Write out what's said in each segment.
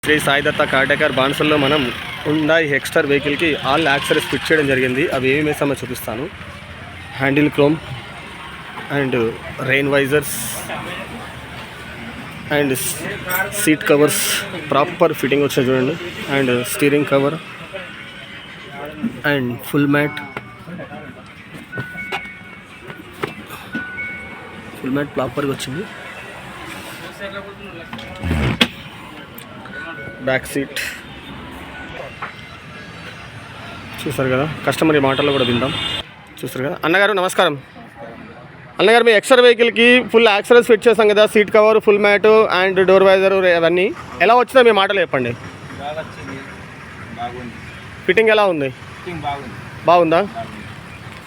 శ్రీ సాయి దత్త car decor బాన్సల్లో మనం Hyundai హెక్స్టర్ వెహికల్కి all accessories fit చేయడం జరిగింది. అవి ఏమి వేసామో చూపిస్తాను. Handle chrome and rain visors and seat covers proper fitting వచ్చాయి చూడండి. And steering cover and full mat ప్రాపర్గా వచ్చింది. బ్యాక్ సీట్ చూస్తారు కదా. కస్టమర్ ఈ మాటల్లో కూడా విందాం. చూస్తారు కదా. అన్నగారు నమస్కారం. అన్నగారు మీ ఎక్స్టర్ వెహికల్కి ఫుల్ యాక్సెసరీస్ ఫిట్ చేస్తాం కదా, seat cover, full mat and door visor అవన్నీ ఎలా వచ్చినా మీ మాటలు చెప్పండి. ఫిట్టింగ్ ఎలా ఉంది? బాగుందా?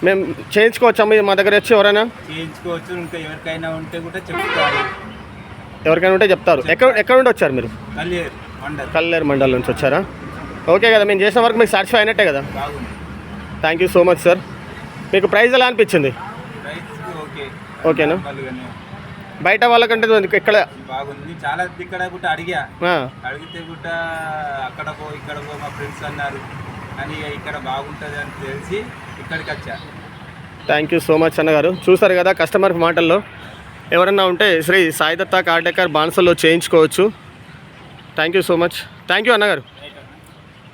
మేము చేయించుకోవచ్చా మా దగ్గర వచ్చి? ఎవరైనా చేయించుకోవచ్చు. ఇంకా ఎవరికైనా ఉంటే కూడా చెప్తారు. ఎవరికైనా ఉంటే చెప్తారు. ఎక్కడ నుండి వచ్చారు మీరు? కల్లేరు మండల్ నుంచి వచ్చారా? ఓకే కదా. మేము చేసిన వరకు మీకు సాటిస్ఫై అయినట్టే కదా. Thank you so much sir. మీకు ప్రైస్ ఎలా అనిపించింది? ఓకేనా? బయట వాళ్ళకంటే ఇక్కడ బాగుంది. చాలా ఇక్కడ కూడా అడిగితే కూడా అక్కడ ఇక్కడ మా ఫ్రెండ్స్ అన్నారు అని ఇక్కడ బాగుంటుంది అని తెలిసి ఇక్కడికి వచ్చా. థ్యాంక్ యూ సో మచ్ అన్నగారు. చూసారు కదా కస్టమర్ మాటల్లో. ఎవరన్నా ఉంటే శ్రీ సాయి దత్త కార్ డెకర్ బాన్సల్లో చేయించుకోవచ్చు. Thank you so much. Thank you అన్నగారు.